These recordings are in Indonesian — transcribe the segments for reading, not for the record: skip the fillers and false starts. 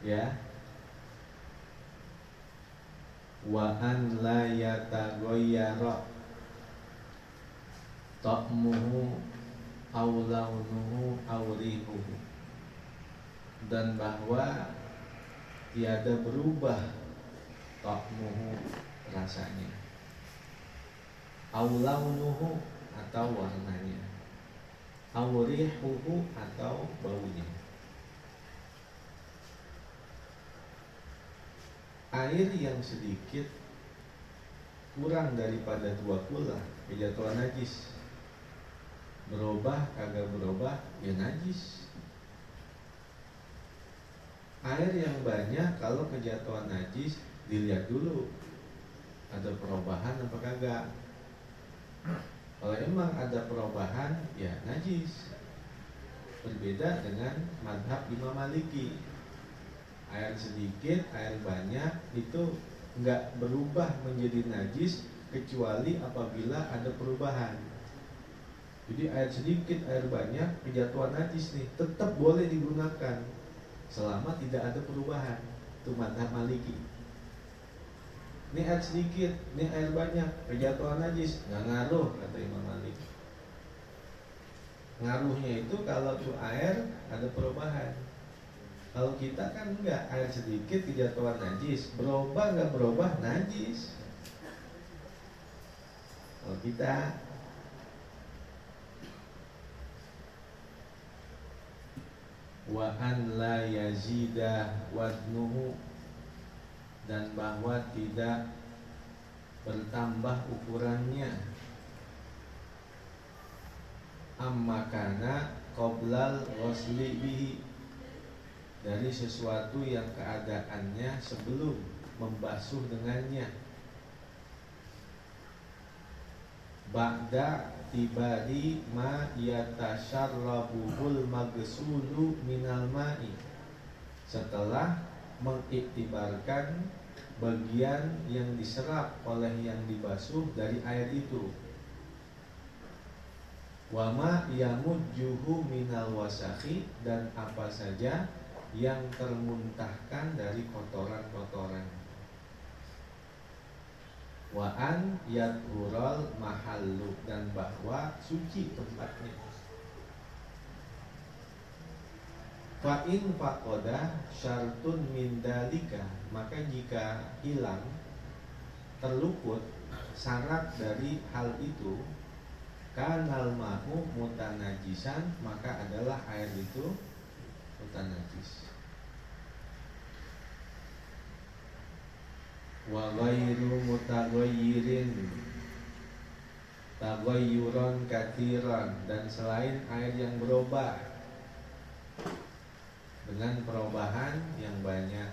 ya. Wa an la yataghayyara ta'muhu aw launuhu aw rihuhu, dan bahwa tiada berubah ta'muhu rasanya, aw launuhu atau warnanya, aw rihuhu atau baunya. Air yang sedikit kurang daripada 2 kula kejatuhan najis, berubah kagak berubah ya najis. Air yang banyak kalau kejatuhan najis dilihat dulu ada perubahan apa kagak. Kalau emang ada perubahan ya najis. Berbeda dengan mazhab Imam Maliki, air sedikit, air banyak itu enggak berubah menjadi najis kecuali apabila ada perubahan. Jadi air sedikit, air banyak, kejatuhan najis nih, tetap boleh digunakan selama tidak ada perubahan. Itu mazhab Maliki. Ini air sedikit, ini air banyak, kejatuhan najis, nggak ngaruh kata Imam Malik. Ngaruhnya itu kalau tuh air ada perubahan. Kalau kita kan enggak, air sedikit kejatuhan najis, berubah nggak berubah najis. Kalau kita wa an la yazida wadnuhu, dan bahwa tidak bertambah ukurannya, amma kana qoblal ghusli bihi, dari sesuatu yang keadaannya sebelum membasuh dengannya, ba'da tibari ma yatasharrabuhul magsulu minal ma'i, setelah mengiktibarkan bagian yang diserap oleh yang dibasuh dari air itu, wa ma yamujjuhu minal wasakhi, dan apa saja yang termuntahkan dari kotoran-kotoran, wa an yadhural mahallu, dan bahwa suci tempatnya. Fa in faqada syartun min dalika, maka jika hilang, terluput syarat dari hal itu, kanal ma'u mutanajisan, maka adalah air itu mutanajis. Wa ghairu mutaghayyirin taghayyuran katsiran, dan selain air yang berubah dengan perubahan yang banyak,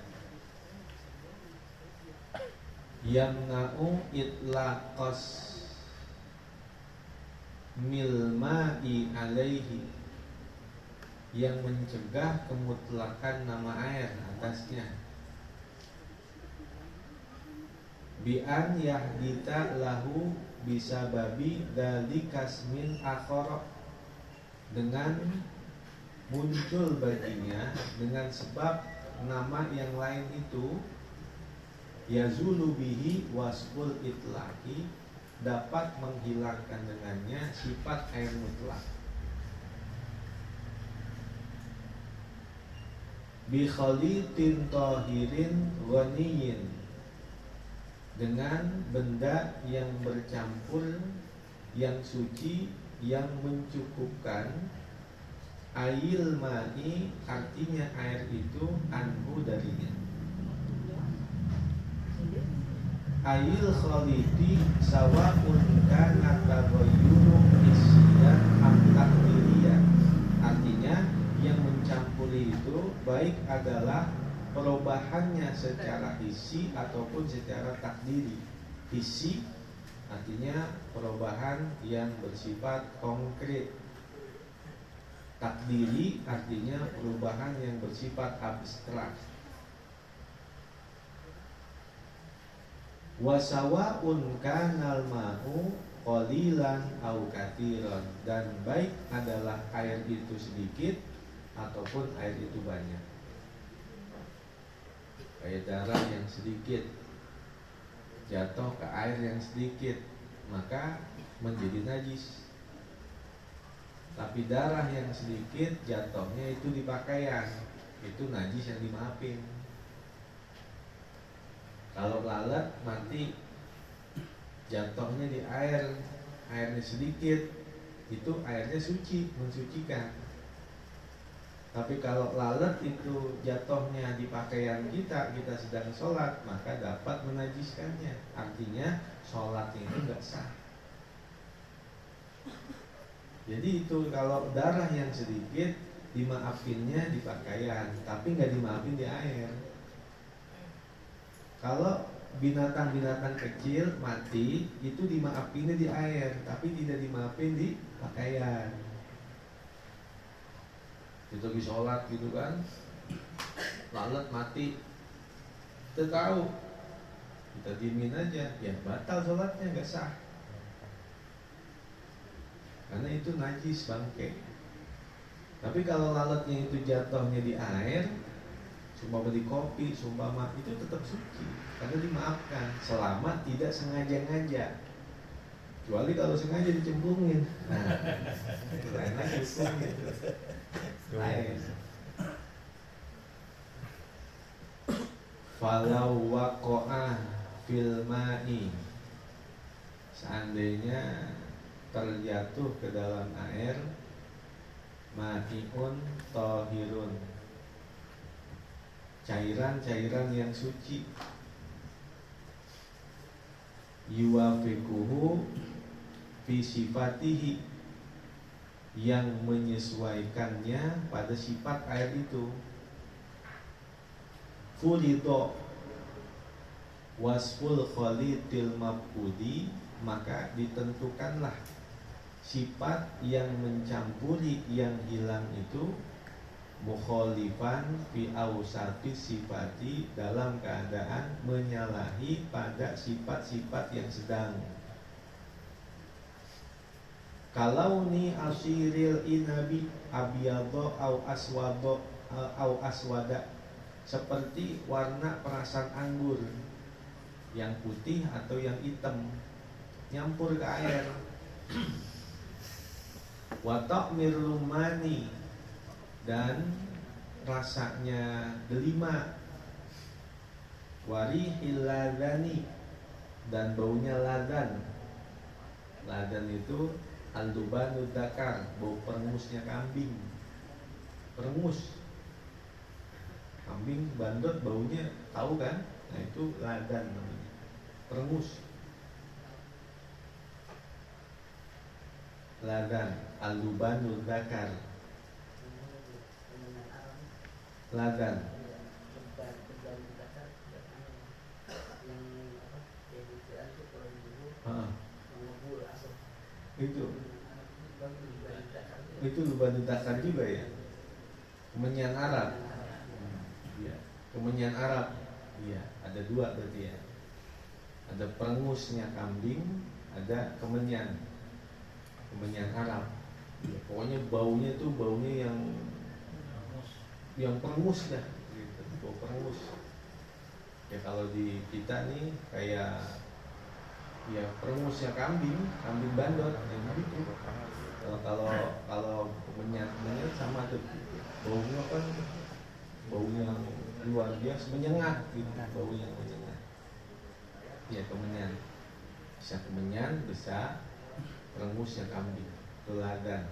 yamna'u itlaqas milma'i alaihi, yang mencegah kemutlakan nama air atasnya, bi an yahdita lahu bisa babi dalikasmin akhara, dengan muncul baginya dengan sebab nama yang lain itu, yazulu bihi wasful itlaqi, dapat menghilangkan dengannya sifat air mutlak, bi khalitin tahirin ghaniyin, dengan benda yang bercampur yang suci yang mencukupkan, ail ma'i, artinya air itu, anhu darinya, ail khaliti sawa'un kana taghayyuru hisyan am takdiriyan, artinya yang mencampuri itu baik adalah perubahannya secara hisi ataupun secara takdiri. Hisi artinya perubahan yang bersifat konkret, takdiri artinya perubahan yang bersifat abstrak. Wasawa'un kanal ma'u qalilan au katsiran, dan baik adalah air itu sedikit ataupun air itu banyak. kayak darah yang sedikit jatuh ke air yang sedikit, maka menjadi najis. Tapi darah yang sedikit jatuhnya itu di pakaian, itu najis yang dimaafin. Kalau lalat mati jatuhnya di air, airnya sedikit, itu airnya suci, mensucikan. Tapi kalau lalat itu jatuhnya di pakaian kita, kita sedang sholat, maka dapat menajiskannya. Artinya sholatnya itu nggak sah. Jadi itu kalau darah yang sedikit dimaafinnya di pakaian, tapi nggak dimaafin di air. Kalau binatang-binatang kecil mati itu dimaafinnya di air, tapi tidak dimaafin di pakaian. Kita lagi sholat gitu kan, lalat mati, kita tahu, kita diemin aja, ya batal sholatnya, nggak sah. Karena itu najis, bangke. Tapi kalau lalatnya itu jatuhnya di air, sumpama di kopi, sumpama itu tetap suci, karena dimaafkan selama tidak sengaja-ngaja. Kecuali kalau sengaja dicemplungin, nah itu lain lagi hukumnya. Lain. Falau waqa'a fil ma'i, seandainya terjatuh ke dalam air, ma'iun tahirun, cairan-cairan yang suci, yuwafiquhu fi sifatihi, yang menyesuaikannya pada sifat air itu, fulido wasful khalitil mabudi, maka ditentukanlah sifat yang mencampuri yang hilang itu, mukhalifan fi awsati sifati, dalam keadaan menyalahi pada sifat-sifat yang sedang. Kalau ni asiril inabi abiyadho au aswado au aswada, seperti warna perasan anggur yang putih atau yang hitam nyampur ke air. Watak mirlumani, dan rasanya delima. Warihil ladani, dan baunya ladan. Ladan itu al-dubanu dakar, bau perengusnya kambing. Perengus kambing bandot baunya, tahu kan? Nah itu ladan namanya, perengus. Ladan al-dubanu dakar, ladan. Itu lubanu dakar juga ya, kemenyan Arab. Ya, kemenyan Arab. Iya, ada dua berarti ya. Ada perengusnya kambing, ada kemenyan Arab. Ya, pokoknya baunya tuh baunya yang perengus dah, gitu. Bau perengus. Ya kalau di kita nih kayak ya perengusnya kambing bandot yang gitu. Kalau kemenyan sama tuh baunya kan baunya luar biasa, menyengat gitu, baunya menyengat. Ya kemenyan, bisa kemenyan, bisa perengusnya kambing, itu ladan.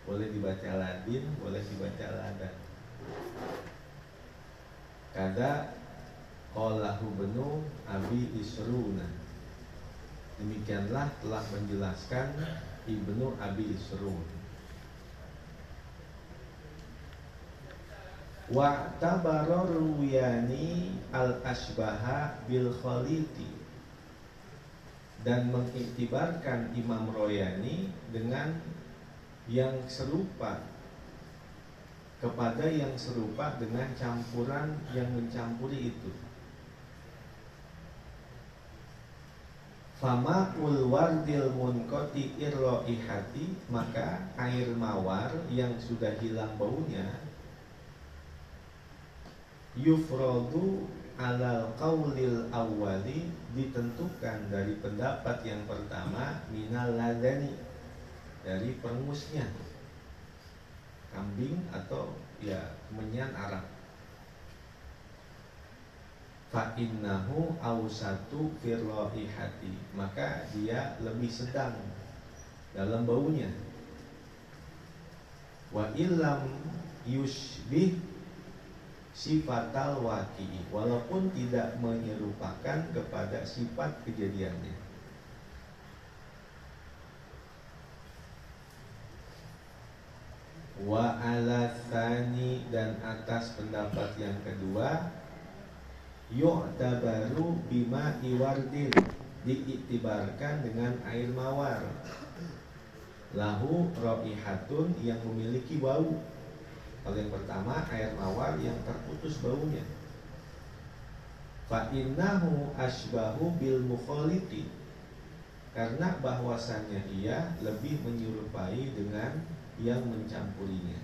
Boleh dibaca ladin, boleh dibaca ladan. Kada qalahu benu Abi Isruna, demikianlah telah menjelaskan Ibnu Abi Isrun. Wa tabara ruwiyani al-asbaha bil khaliti, dan mengiktibarkan Imam Royani dengan yang serupa, kepada yang serupa dengan campuran yang mencampuri itu. Fama ulwardil munqati irraihati, maka air mawar yang sudah hilang baunya, yufradu alal qaulil awwali, ditentukan dari pendapat yang pertama, minal ladani, dari perengusnya kambing atau ya kemenyan Arab. Fa innahu awsatu firraihati, maka dia lebih sedang dalam baunya. Wa illam yushbih sifatal waqi'i, walaupun tidak menyerupakan kepada sifat kejadiannya. Wa ala tsani, dan atas pendapat yang kedua, yu'tabaru bima iwardin, diiktibarkan dengan air mawar, lahu raihatun, yang memiliki bau. Kalau yang pertama air mawar yang terputus baunya. Fa innahu asbahu bil mukhaliti, karena bahwasannya ia lebih menyerupai dengan yang mencampurinya.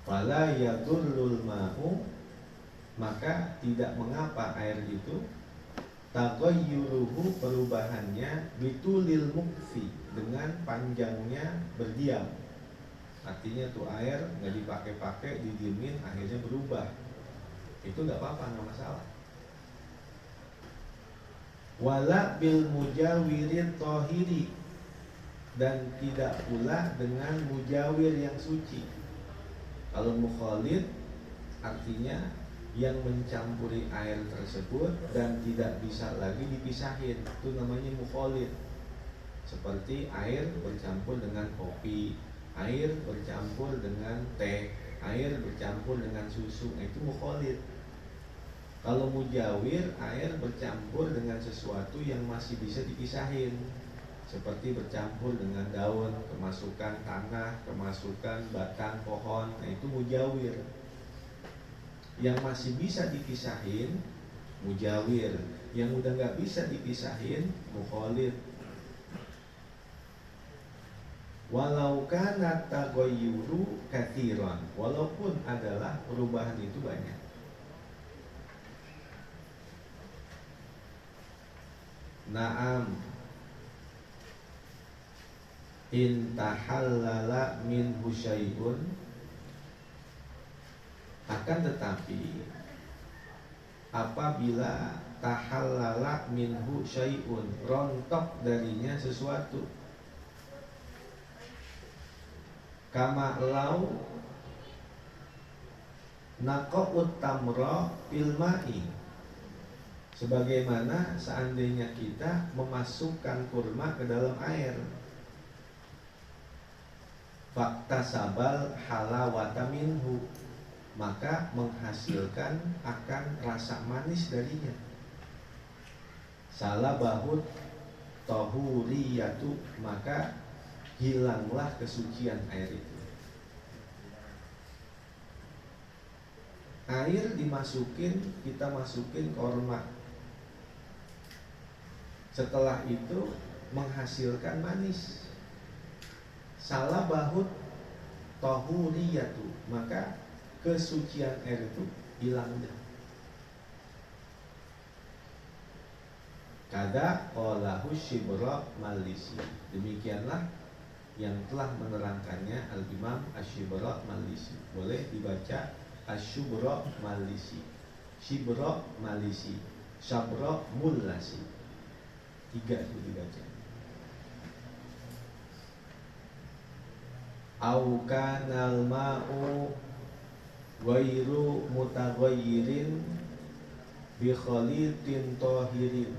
Fala yadurrul ma'u, maka tidak mengapa air itu, taghayyuruhu, perubahannya, bitulil mukfi, dengan panjangnya berdiam. Artinya tuh air nggak dipakai-pakai, didiemin, akhirnya berubah, itu nggak apa-apa, nggak masalah. Wala bil mujawirin tohiri, dan tidak pula dengan mujawir yang suci. Kalau mukhalid artinya yang mencampuri air tersebut dan tidak bisa lagi dipisahin, itu namanya mukhalid. Seperti air bercampur dengan kopi, air bercampur dengan teh, air bercampur dengan susu, itu mukhalid. Kalau mujawir, air bercampur dengan sesuatu yang masih bisa dipisahin, seperti bercampur dengan daun, kemasukan tanah, kemasukan batang pohon, nah itu mujawir. Yang masih bisa dipisahin, mujawir. Yang udah nggak bisa dipisahin, mukhalid. Walau kana taghayyuru katsiran, walaupun adalah perubahan itu banyak. Naam, intahallala minhu syai'un, akan tetapi apabila tahallala minhu syai'un, rontok darinya sesuatu, kama lau naqa'ut tamra fil ma'i, sebagaimana seandainya kita memasukkan kurma ke dalam air, faktasabal halawata minhu, maka menghasilkan akan rasa manis darinya. Salabahut tahuriyatu, maka hilanglah kesucian air itu. Air dimasukin, kita masukin korma, setelah itu menghasilkan manis. Salabahut tahuriyatu, maka kesucian air itu hilang. Kada olahu Shibra Malisi, demikianlah yang telah menerangkannya Al-Imam Ash-Shibra Malisi. Boleh dibaca Ash-Shibra Malisi, Shibra Malisi, Sabra Mulasi, 3 itu dibaca. Au kanal ma'u ghairu mutaghayyirin bi khalitin tahirin,